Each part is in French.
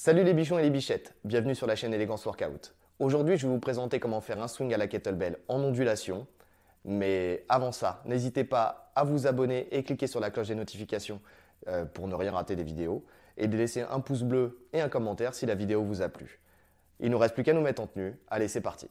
Salut les bichons et les bichettes, bienvenue sur la chaîne Elegance Workout. Aujourd'hui, je vais vous présenter comment faire un swing à la kettlebell en ondulation. Mais avant ça, n'hésitez pas à vous abonner et cliquer sur la cloche des notifications pour ne rien rater des vidéos. Et de laisser un pouce bleu et un commentaire si la vidéo vous a plu. Il ne nous reste plus qu'à nous mettre en tenue. Allez, c'est parti.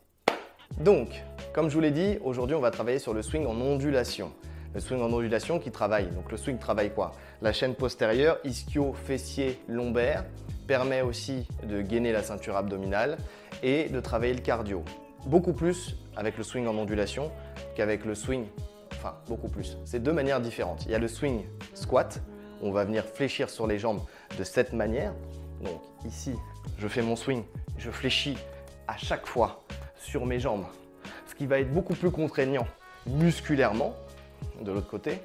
Donc, comme je vous l'ai dit, aujourd'hui on va travailler sur le swing en ondulation. Le swing en ondulation qui travaille, donc le swing travaille quoi? La chaîne postérieure, ischio-fessier lombaire, permet aussi de gainer la ceinture abdominale et de travailler le cardio. Beaucoup plus avec le swing en ondulation qu'avec le swing, enfin beaucoup plus. C'est deux manières différentes. Il y a le swing squat, on va venir fléchir sur les jambes de cette manière. Donc ici, je fais mon swing, je fléchis à chaque fois sur mes jambes, ce qui va être beaucoup plus contraignant musculairement. De l'autre côté,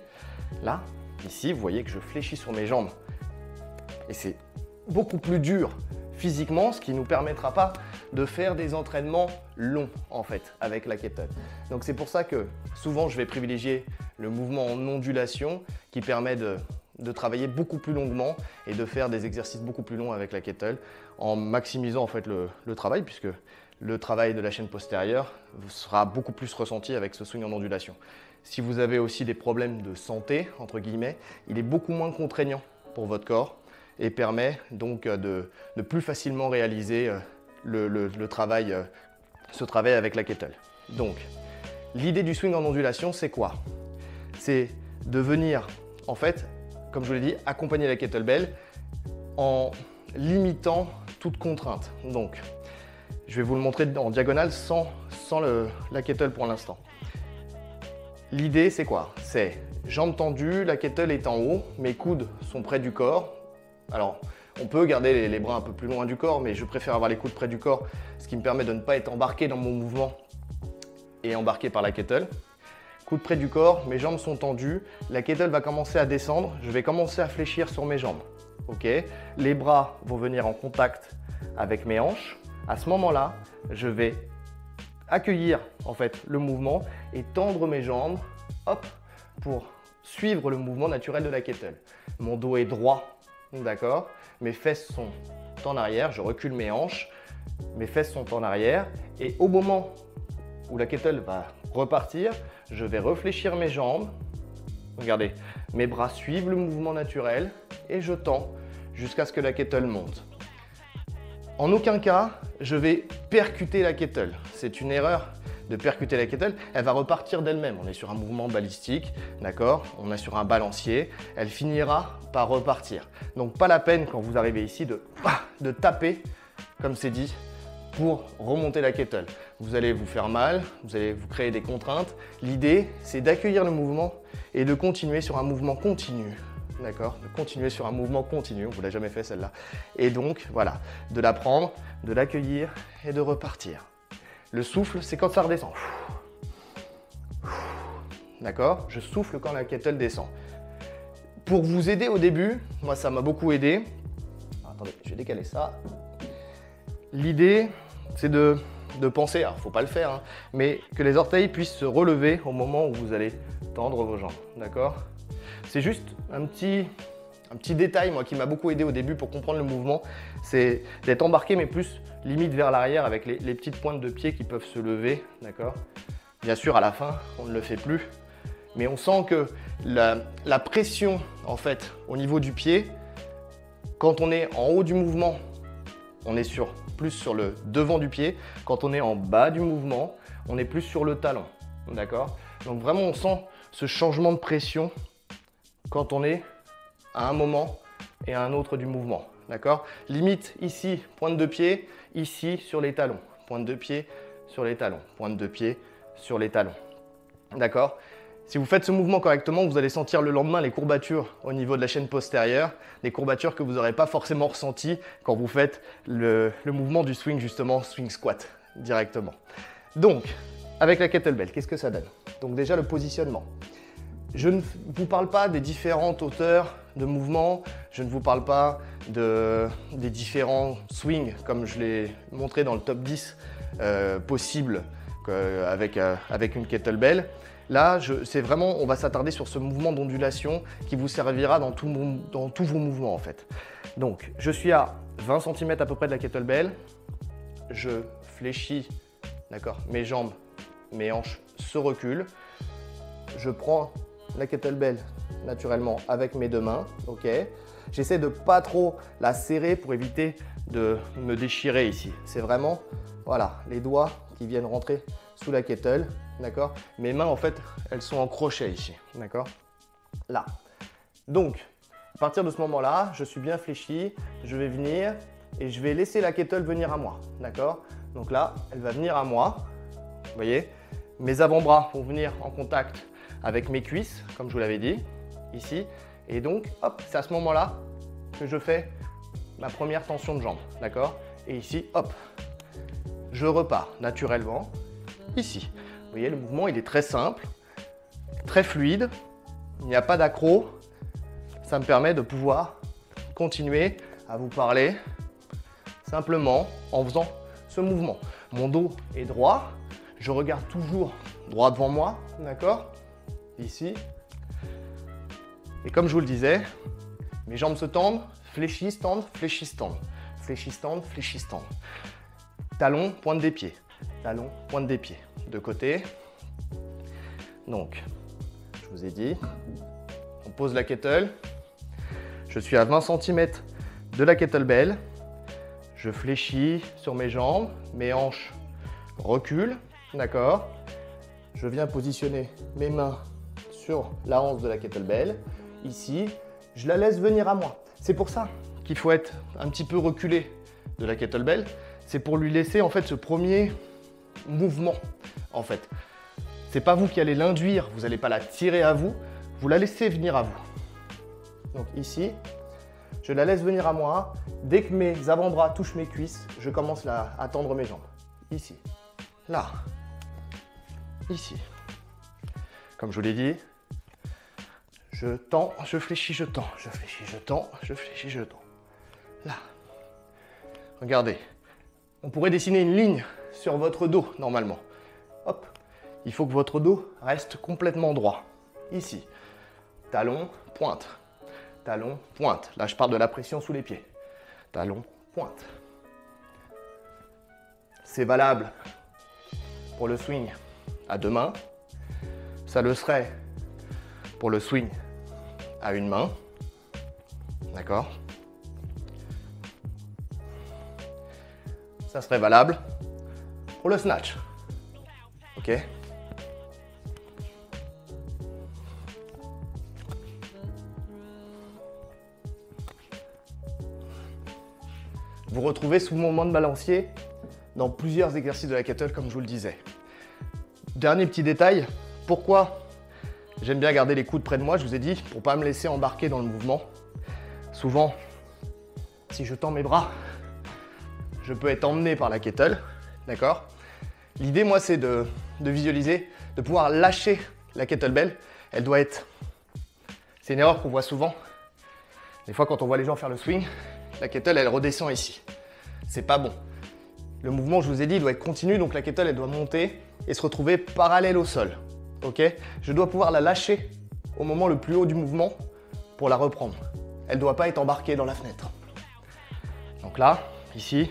là, ici, vous voyez que je fléchis sur mes jambes et c'est beaucoup plus dur physiquement, ce qui ne nous permettra pas de faire des entraînements longs en fait avec la kettlebell. Donc c'est pour ça que souvent je vais privilégier le mouvement en ondulation qui permet de travailler beaucoup plus longuement et de faire des exercices beaucoup plus longs avec la kettlebell en maximisant en fait le travail, puisque le travail de la chaîne postérieure sera beaucoup plus ressenti avec ce swing en ondulation. Si vous avez aussi des problèmes de santé, entre guillemets, il est beaucoup moins contraignant pour votre corps et permet donc de plus facilement réaliser ce travail avec la kettlebell. Donc, l'idée du swing en ondulation, c'est quoi? C'est de venir, en fait, comme je vous l'ai dit, accompagner la kettlebell en limitant toute contrainte. Donc, je vais vous le montrer en diagonale sans la kettlebell pour l'instant. L'idée, c'est quoi? C'est jambes tendues, la kettlebell est en haut, mes coudes sont près du corps. Alors, on peut garder les bras un peu plus loin du corps, mais je préfère avoir les coudes près du corps, ce qui me permet de ne pas être embarqué dans mon mouvement et embarqué par la kettlebell. Coudes près du corps, mes jambes sont tendues, la kettlebell va commencer à descendre, je vais commencer à fléchir sur mes jambes. Ok, les bras vont venir en contact avec mes hanches. À ce moment-là, je vais accueillir en fait le mouvement et tendre mes jambes, hop, pour suivre le mouvement naturel de la kettlebell. Mon dos est droit, d'accord, mes fesses sont en arrière, je recule mes hanches, mes fesses sont en arrière et au moment où la kettlebell va repartir, je vais réfléchir mes jambes. Regardez, mes bras suivent le mouvement naturel et je tends jusqu'à ce que la kettlebell monte. En aucun cas, je vais percuter la kettlebell. C'est une erreur de percuter la kettlebell. Elle va repartir d'elle-même. On est sur un mouvement balistique, d'accord? On est sur un balancier. Elle finira par repartir. Donc, pas la peine quand vous arrivez ici de taper, comme c'est dit, pour remonter la kettlebell. Vous allez vous faire mal, vous allez vous créer des contraintes. L'idée, c'est d'accueillir le mouvement et de continuer sur un mouvement continu. D'accord, de continuer sur un mouvement continu, on ne vous l'a jamais fait celle-là. Et donc, voilà, de la prendre, de l'accueillir et de repartir. Le souffle, c'est quand ça redescend. D'accord, je souffle quand la kettlebell descend. Pour vous aider au début, moi ça m'a beaucoup aidé. Attendez, je vais décaler ça. L'idée, c'est de penser, alors il ne faut pas le faire, hein, mais que les orteils puissent se relever au moment où vous allez tendre vos jambes. D'accord? C'est juste un petit détail moi, qui m'a beaucoup aidé au début pour comprendre le mouvement, c'est d'être embarqué mais plus limite vers l'arrière avec les petites pointes de pied qui peuvent se lever. D'accord? Bien sûr, à la fin, on ne le fait plus, mais on sent que la pression en fait au niveau du pied, quand on est en haut du mouvement, on est plus sur le devant du pied. Quand on est en bas du mouvement, on est plus sur le talon. D'accord? Donc vraiment, on sent ce changement de pression quand on est à un moment et à un autre du mouvement. D'accord? Limite ici, pointe de pied, ici sur les talons. Pointe de pied sur les talons. Pointe de pied sur les talons. D'accord? Si vous faites ce mouvement correctement, vous allez sentir le lendemain les courbatures au niveau de la chaîne postérieure, des courbatures que vous n'aurez pas forcément ressenties quand vous faites le mouvement du swing, justement, swing squat directement. Donc, avec la kettlebell, qu'est-ce que ça donne? Donc déjà, le positionnement. Je ne vous parle pas des différentes hauteurs de mouvement, je ne vous parle pas des différents swings comme je l'ai montré dans le top 10 possible avec une kettlebell. Là, c'est vraiment, on va s'attarder sur ce mouvement d'ondulation qui vous servira dans tous vos mouvements en fait. Donc, je suis à 20 cm à peu près de la kettlebell. Je fléchis, d'accord, mes jambes, mes hanches se reculent. Je prends la kettlebell naturellement avec mes deux mains, ok. J'essaie de pas trop la serrer pour éviter de me déchirer ici. C'est vraiment, voilà, les doigts qui viennent rentrer sous la kettle, d'accord. Mes mains en fait, elles sont en crochet ici, d'accord. Là. Donc, à partir de ce moment-là, je suis bien fléchi, je vais venir et je vais laisser la kettle venir à moi, d'accord. Donc là, elle va venir à moi, vous voyez. Mes avant-bras vont venir en contact avec mes cuisses, comme je vous l'avais dit, ici. Et donc, hop, c'est à ce moment-là que je fais ma première tension de jambe, d'accord. Et ici, hop, je repars naturellement, ici. Vous voyez, le mouvement, il est très simple, très fluide, il n'y a pas d'accro. Ça me permet de pouvoir continuer à vous parler simplement en faisant ce mouvement. Mon dos est droit, je regarde toujours droit devant moi, d'accord, ici. Et comme je vous le disais, mes jambes se tendent, fléchissent, tendent, fléchissent, tendent, fléchissent, tendent, fléchissent, tendent. Talon, pointe des pieds, talon, pointe des pieds. De côté. Donc, je vous ai dit, on pose la kettle. Je suis à 20 cm de la kettlebell. Je fléchis sur mes jambes, mes hanches reculent, d'accord. Je viens positionner mes mains sur la hanche de la kettlebell. Ici, je la laisse venir à moi. C'est pour ça qu'il faut être un petit peu reculé de la kettlebell. C'est pour lui laisser en fait ce premier mouvement. En fait, c'est pas vous qui allez l'induire. Vous n'allez pas la tirer à vous. Vous la laissez venir à vous. Donc ici, je la laisse venir à moi. Dès que mes avant-bras touchent mes cuisses, je commence à tendre mes jambes. Ici, là, ici. Comme je vous l'ai dit, je tends, je fléchis, je tends, je fléchis, je tends, je fléchis, je tends. Là. Regardez, on pourrait dessiner une ligne sur votre dos normalement. Hop, il faut que votre dos reste complètement droit. Ici, talon, pointe. Talon, pointe. Là, je parle de la pression sous les pieds. Talon, pointe. C'est valable pour le swing à deux mains. Ça le serait pour le swing à une main. D'accord? Ça serait valable pour le snatch. Ok? Vous retrouvez ce mouvement de balancier dans plusieurs exercices de la kettle, comme je vous le disais. Dernier petit détail, pourquoi j'aime bien garder les coudes près de moi, je vous ai dit, pour ne pas me laisser embarquer dans le mouvement. Souvent, si je tends mes bras, je peux être emmené par la kettle, d'accord? L'idée, moi, c'est de visualiser, de pouvoir lâcher la kettlebell. Elle doit être... C'est une erreur qu'on voit souvent. Des fois, quand on voit les gens faire le swing, la kettle, elle redescend ici. C'est pas bon. Le mouvement, je vous ai dit, il doit être continu, donc la kettle, elle doit monter et se retrouver parallèle au sol. Ok? Je dois pouvoir la lâcher au moment le plus haut du mouvement pour la reprendre. Elle ne doit pas être embarquée dans la fenêtre. Donc là, ici,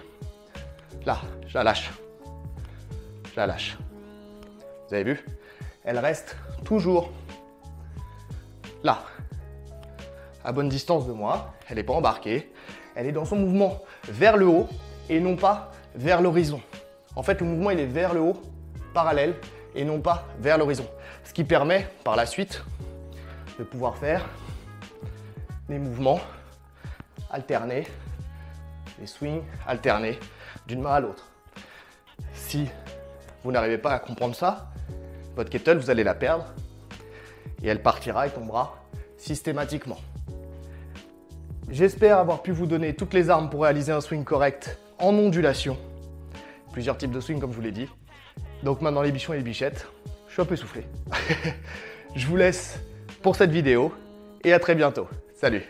là, je la lâche. Je la lâche. Vous avez vu? Elle reste toujours là, à bonne distance de moi. Elle n'est pas embarquée. Elle est dans son mouvement vers le haut et non pas vers l'horizon. En fait, le mouvement, il est vers le haut, parallèle, et non pas vers l'horizon. Ce qui permet, par la suite, de pouvoir faire des mouvements alternés, des swings alternés d'une main à l'autre. Si vous n'arrivez pas à comprendre ça, votre kettle, vous allez la perdre et elle partira et tombera systématiquement. J'espère avoir pu vous donner toutes les armes pour réaliser un swing correct en ondulation. Plusieurs types de swing comme je vous l'ai dit. Donc maintenant les bichons et les bichettes, je suis un peu essoufflé. Je vous laisse pour cette vidéo et à très bientôt. Salut!